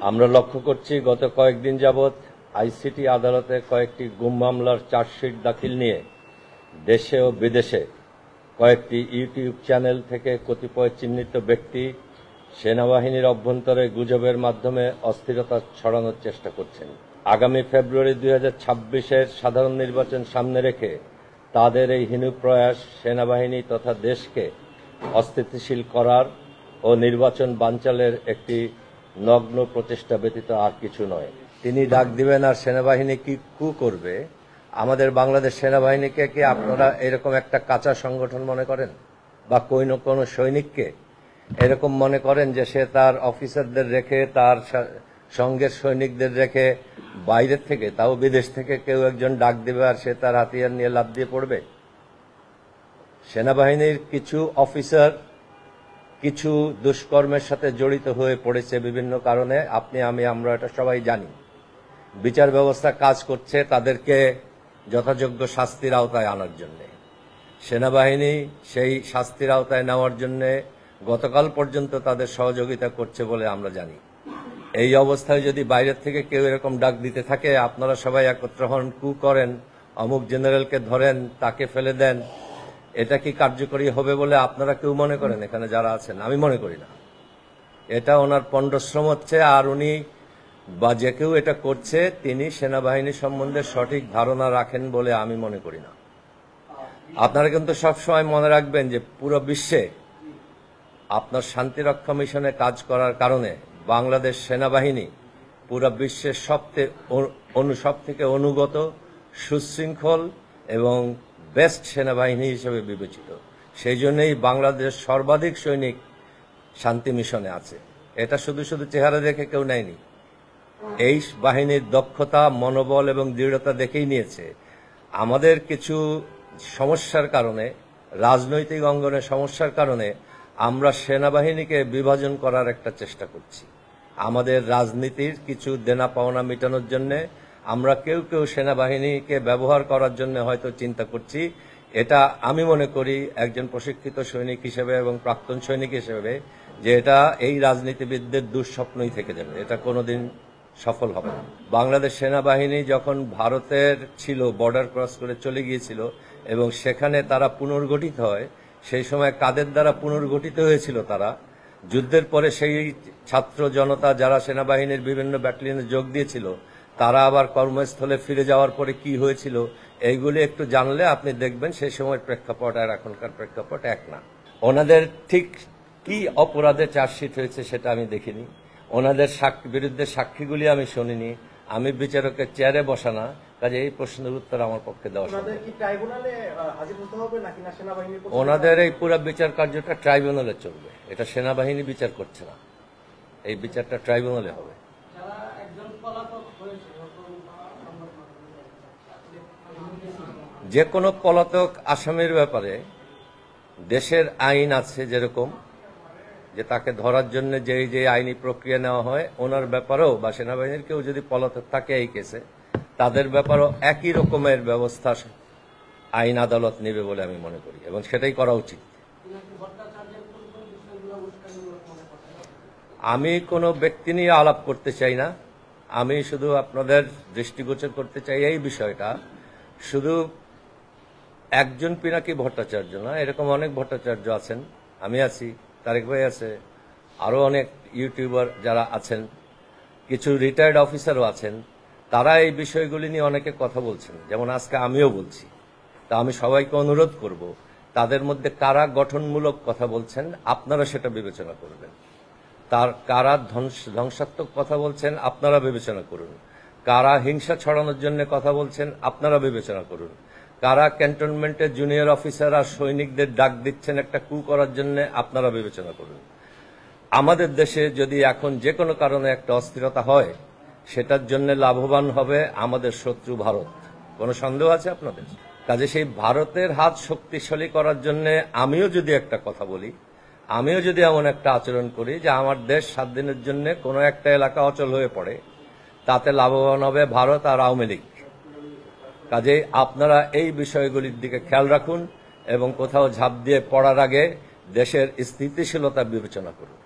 আমরা লক্ষ্য করছি গত কয়েকদিন যাবৎ আইসিটি আদালতে কয়েকটি গুম মামলার চার্জশিট দাখিল নিয়ে দেশে ও বিদেশে কয়েকটি ইউটিউব চ্যানেল থেকে কতিপয় চিহ্নিত ব্যক্তি সেনাবাহিনীর অভ্যন্তরে গুজবের মাধ্যমে অস্থিরতা ছড়ানোর চেষ্টা করছেন। আগামী ফেব্রুয়ারি 2026-এর সাধারণ নির্বাচন সামনে রেখে তাদের এই হীন প্রয়াস সেনাবাহিনী তথা দেশকে অস্থিতিশীল করার ও নির্বাচন বানচালের একটি নগ্ন প্রচেষ্টা ব্যতীত আর কিছু নয়। তিনি ডাক দিবেন আর সেনাবাহিনী কি করবে? আমাদের বাংলাদেশ সেনাবাহিনীকে কি আপনারা এরকম একটা কাঁচা সংগঠন মনে করেন, বা কোনো সৈনিককে এরকম মনে করেন যে সে তার অফিসারদের রেখে, তার সঙ্গের সৈনিকদের রেখে বাইরের থেকে, তাও বিদেশ থেকে কেউ একজন ডাক দিবে আর সে তার হাতিয়ার নিয়ে লাফ দিয়ে পড়বে? সেনাবাহিনীর কিছু অফিসার কিছু দুষ্কর্মের সাথে জড়িত হয়ে পড়েছে বিভিন্ন কারণে, আপনি আমি আমরা এটা সবাই জানি। বিচার ব্যবস্থা কাজ করছে তাদেরকে যথাযোগ্য শাস্তির আওতায় আনার জন্য। সেনাবাহিনী সেই শাস্তির আওতায় নেওয়ার জন্য গতকাল পর্যন্ত তাদের সহযোগিতা করছে বলে আমরা জানি। এই অবস্থায় যদি বাইরের থেকে কেউ এরকম ডাক দিতে থাকে, আপনারা সবাই একত্র হন, করেন, অমুক জেনারেলকে ধরেন, তাকে ফেলে দেন, এটা কি কার্যকরী হবে বলে আপনারা কেউ মনে করেন? এখানে যারা আছেন, আমি মনে করি না। এটা ওনার পণ্ডশ্রম হচ্ছে, আর উনি বা যে কেউ এটা করছে তিনি সেনাবাহিনী সম্বন্ধে সঠিক ধারণা রাখেন বলে আমি মনে করি না। আপনারা কিন্তু সবসময় মনে রাখবেন যে পুরো বিশ্বে আপনার শান্তিরক্ষা মিশনে কাজ করার কারণে বাংলাদেশ সেনাবাহিনী পুরো বিশ্বের সব থেকে অনুগত, সুশৃঙ্খল এবং বেস্ট সেনাবাহিনী হিসেবে বিবেচিত। সেই জন্যই বাংলাদেশ সর্বাধিক সৈনিক শান্তি মিশনে আছে। এটা শুধু চেহারা দেখে কেউ নেয়নি। এই বাহিনীর দক্ষতা, মনোবল এবং দৃঢ়তা দেখেই নিয়েছে। আমাদের কিছু সমস্যার কারণে, রাজনৈতিক অঙ্গনের সমস্যার কারণে আমরা সেনাবাহিনীকে বিভাজন করার একটা চেষ্টা করছি। আমাদের রাজনীতির কিছু দেনা পাওনা মেটানোর জন্য আমরা কেউ সেনাবাহিনীকে ব্যবহার করার জন্য হয়তো চিন্তা করছি। এটা আমি মনে করি একজন প্রশিক্ষিত সৈনিক হিসেবে এবং প্রাক্তন সৈনিক হিসেবে যে এটা এই রাজনীতিবিদদের দুঃস্বপ্নই থেকে যাবে, এটা কোনোদিন সফল হবে না। বাংলাদেশ সেনাবাহিনী যখন ভারতের ছিল, বর্ডার ক্রস করে চলে গিয়েছিল এবং সেখানে তারা পুনর্গঠিত হয়, সেই সময় কাদের দ্বারা পুনর্গঠিত হয়েছিল? তারা যুদ্ধের পরে সেই ছাত্র জনতা যারা সেনাবাহিনীর বিভিন্ন ব্যাটালিয়নে যোগ দিয়েছিল, তারা আবার কর্মস্থলে ফিরে যাওয়ার পরে কি হয়েছিল, এইগুলি একটু জানলে আপনি দেখবেন সেই সময়ের প্রেক্ষাপট আর এখনকার প্রেক্ষাপট এক না। ওনাদের ঠিক কি অপরাধে চার্জশিট হয়েছে সেটা আমি দেখিনি, ওনাদের বিরুদ্ধে সাক্ষীগুলি আমি শুনিনি, আমি বিচারকের চেয়ারে বসা না, কাজে এই প্রশ্নের উত্তর আমার পক্ষে দেওয়া সম্ভব। ওনাদের এই পুরো বিচার কার্যটা ট্রাইব্যুনালে চলবে, এটা সেনাবাহিনী বিচার করছে না, এই বিচারটা ট্রাইব্যুনালে হবে। যে কোনো পলাতক আসামির ব্যাপারে দেশের আইন আছে, যেরকম যে তাকে ধরার জন্য যে আইনি প্রক্রিয়া নেওয়া হয়, ওনার ব্যাপারেও বা সেনাবাহিনীর কেউ যদি পলাতক থাকে এই কেসে, তাদের ব্যাপারেও একই রকমের ব্যবস্থা আইন আদালত নেবে বলে আমি মনে করি, এবং সেটাই করা উচিত। আমি কোনো ব্যক্তি নিয়ে আলাপ করতে চাই না, আমি শুধু আপনাদের দৃষ্টিগোচর করতে চাই এই বিষয়টা, শুধু একজন পিনাকি ভট্টাচার্য না, এরকম অনেক ভট্টাচার্য আছেন, আমি আছি, তারেক ভাই আছে, আরো অনেক ইউটিউবার যারা আছেন, কিছু রিটায়ার্ড অফিসারও আছেন, তারা এই বিষয়গুলি নিয়ে অনেকে কথা বলছেন, যেমন আজকে আমিও বলছি। তা আমি সবাইকে অনুরোধ করব, তাদের মধ্যে কারা গঠনমূলক কথা বলছেন আপনারা সেটা বিবেচনা করবেন, কারা ধ্বংসাত্মক কথা বলছেন আপনারা বিবেচনা করুন, কারা হিংসা ছড়ানোর জন্য কথা বলছেন আপনারা বিবেচনা করুন, কারা ক্যান্টনমেন্টের জুনিয়র অফিসার আর সৈনিকদের ডাক দিচ্ছেন একটা করার জন্য আপনারা বিবেচনা করুন। আমাদের দেশে যদি এখন যে কোনো কারণে একটা অস্থিরতা হয়, সেটার জন্য লাভবান হবে আমাদের শত্রু ভারত, কোনো সন্দেহ আছে আপনাদের? কাজে সেই ভারতের হাত শক্তিশালী করার জন্য আমিও যদি একটা কথা বলি, আমিও যদি এমন একটা আচরণ করি যে আমার দেশ 7 দিনের জন্য কোনো একটা এলাকা অচল হয়ে পড়ে, তাতে লাভবান হবে ভারত আর আওয়ামী লীগ। কাজেই আপনারা এই বিষয়গুলির দিকে খেয়াল রাখুন এবং কোথাও ঝাঁপ দিয়ে পড়ার আগে দেশের স্থিতিশীলতা বিবেচনা করুন।